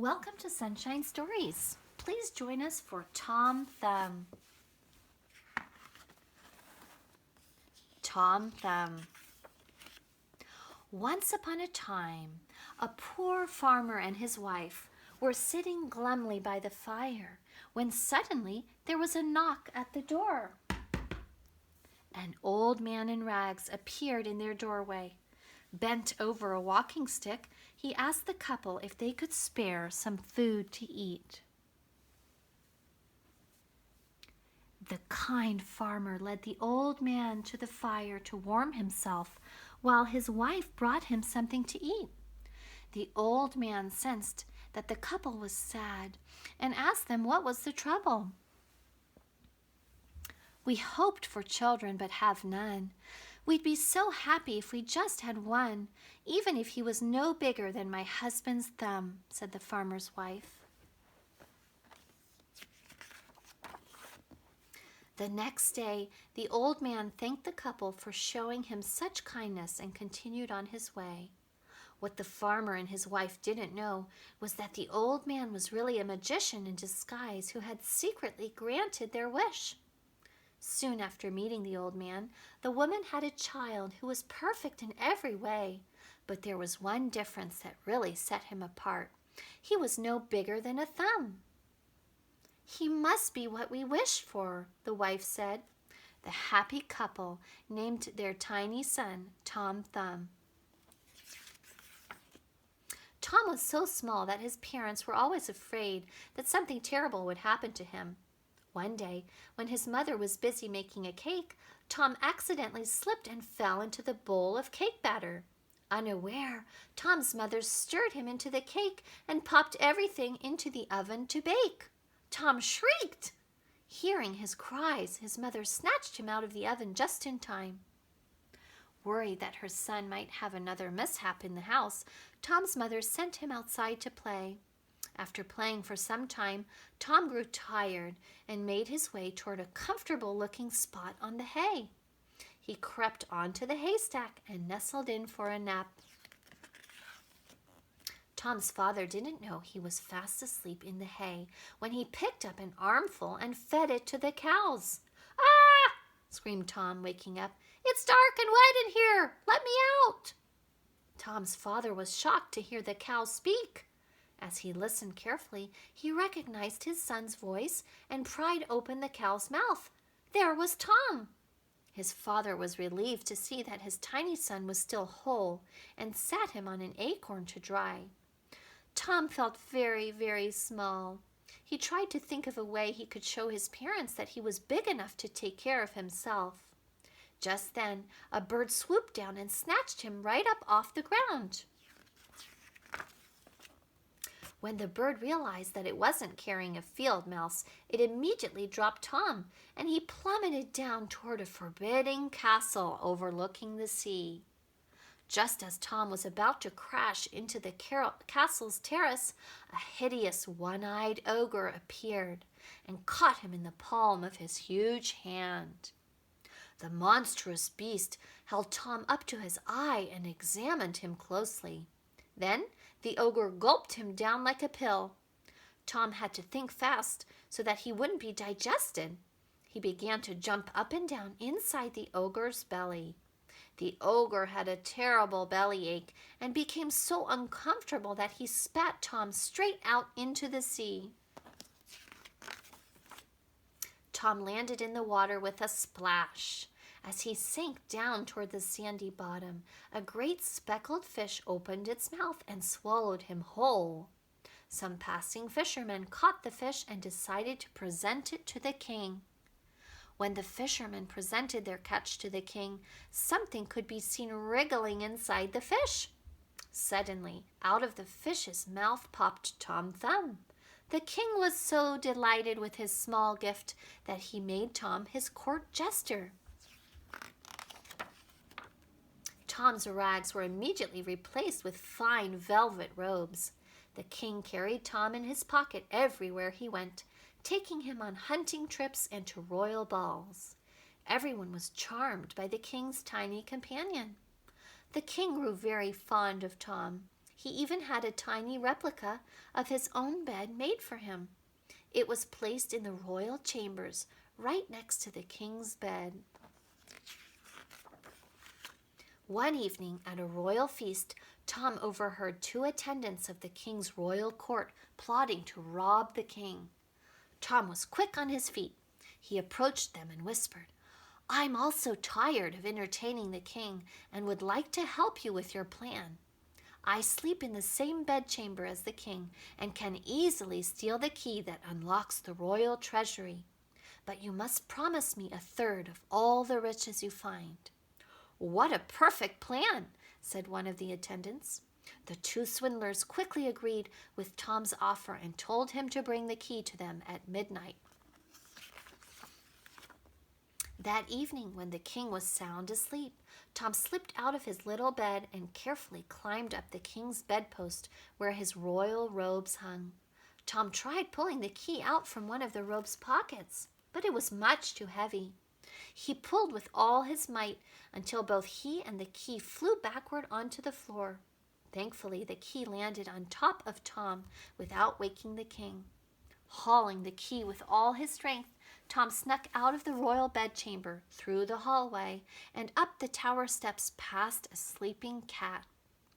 Welcome to Sunshine Stories. Please join us for Tom Thumb. Tom Thumb. Once upon a time, a poor farmer and his wife were sitting glumly by the fire when suddenly there was a knock at the door. An old man in rags appeared in their doorway. Bent over a walking stick, he asked the couple if they could spare some food to eat. The kind farmer led the old man to the fire to warm himself, while his wife brought him something to eat. The old man sensed that the couple was sad and asked them what was the trouble. "We hoped for children but have none. We'd be so happy if we just had one, even if he was no bigger than my husband's thumb," said the farmer's wife. The next day, the old man thanked the couple for showing him such kindness and continued on his way. What the farmer and his wife didn't know was that the old man was really a magician in disguise who had secretly granted their wish. Soon after meeting the old man, the woman had a child who was perfect in every way, but there was one difference that really set him apart. He was no bigger than a thumb. "He must be what we wished for," the wife said. The happy couple named their tiny son Tom Thumb. Tom was so small that his parents were always afraid that something terrible would happen to him. One day, when his mother was busy making a cake, Tom accidentally slipped and fell into the bowl of cake batter. Unaware, Tom's mother stirred him into the cake and popped everything into the oven to bake. Tom shrieked. Hearing his cries, his mother snatched him out of the oven just in time. Worried that her son might have another mishap in the house, Tom's mother sent him outside to play. After playing for some time, Tom grew tired and made his way toward a comfortable-looking spot on the hay. He crept onto the haystack and nestled in for a nap. Tom's father didn't know he was fast asleep in the hay when he picked up an armful and fed it to the cows. "Ah!" screamed Tom, waking up. "It's dark and wet in here. Let me out!" Tom's father was shocked to hear the cows speak. As he listened carefully, he recognized his son's voice and pried open the cow's mouth. There was Tom! His father was relieved to see that his tiny son was still whole and sat him on an acorn to dry. Tom felt very, very small. He tried to think of a way he could show his parents that he was big enough to take care of himself. Just then, a bird swooped down and snatched him right up off the ground. When the bird realized that it wasn't carrying a field mouse, it immediately dropped Tom, and he plummeted down toward a forbidding castle overlooking the sea. Just as Tom was about to crash into the castle's terrace, a hideous one-eyed ogre appeared and caught him in the palm of his huge hand. The monstrous beast held Tom up to his eye and examined him closely. Then the ogre gulped him down like a pill. Tom had to think fast so that he wouldn't be digested. He began to jump up and down inside the ogre's belly. The ogre had a terrible bellyache and became so uncomfortable that he spat Tom straight out into the sea. Tom landed in the water with a splash. As he sank down toward the sandy bottom, a great speckled fish opened its mouth and swallowed him whole. Some passing fishermen caught the fish and decided to present it to the king. When the fishermen presented their catch to the king, something could be seen wriggling inside the fish. Suddenly, out of the fish's mouth popped Tom Thumb. The king was so delighted with his small gift that he made Tom his court jester. Tom's rags were immediately replaced with fine velvet robes. The king carried Tom in his pocket everywhere he went, taking him on hunting trips and to royal balls. Everyone was charmed by the king's tiny companion. The king grew very fond of Tom. He even had a tiny replica of his own bed made for him. It was placed in the royal chambers, right next to the king's bed. One evening at a royal feast, Tom overheard two attendants of the king's royal court plotting to rob the king. Tom was quick on his feet. He approached them and whispered, "I'm also tired of entertaining the king and would like to help you with your plan. I sleep in the same bedchamber as the king and can easily steal the key that unlocks the royal treasury. But you must promise me a third of all the riches you find." "What a perfect plan," said one of the attendants. The two swindlers quickly agreed with Tom's offer and told him to bring the key to them at midnight. That evening, when the king was sound asleep, Tom slipped out of his little bed and carefully climbed up the king's bedpost where his royal robes hung. Tom tried pulling the key out from one of the robe's pockets, but it was much too heavy. He pulled with all his might until both he and the key flew backward onto the floor. Thankfully, the key landed on top of Tom without waking the king. Hauling the key with all his strength, Tom snuck out of the royal bedchamber, through the hallway, and up the tower steps past a sleeping cat.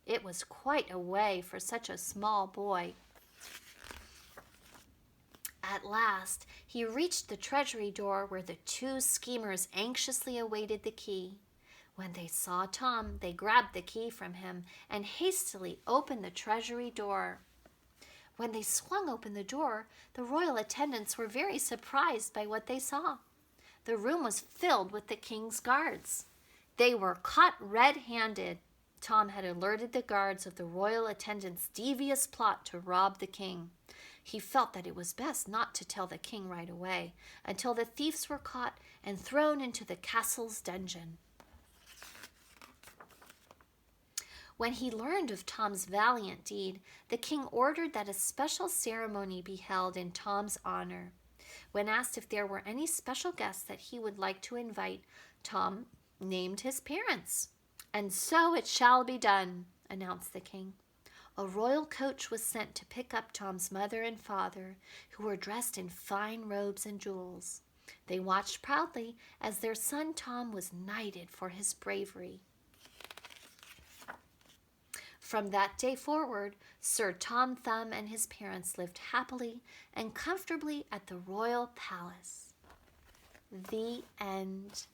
It was quite a way for such a small boy. At last, he reached the treasury door where the two schemers anxiously awaited the key. When they saw Tom, they grabbed the key from him and hastily opened the treasury door. When they swung open the door, the royal attendants were very surprised by what they saw. The room was filled with the king's guards. They were caught red-handed. Tom had alerted the guards of the royal attendants' devious plot to rob the king. He felt that it was best not to tell the king right away, until the thieves were caught and thrown into the castle's dungeon. When he learned of Tom's valiant deed, the king ordered that a special ceremony be held in Tom's honor. When asked if there were any special guests that he would like to invite, Tom named his parents. "And so it shall be done," announced the king. A royal coach was sent to pick up Tom's mother and father, who were dressed in fine robes and jewels. They watched proudly as their son Tom was knighted for his bravery. From that day forward, Sir Tom Thumb and his parents lived happily and comfortably at the royal palace. The end.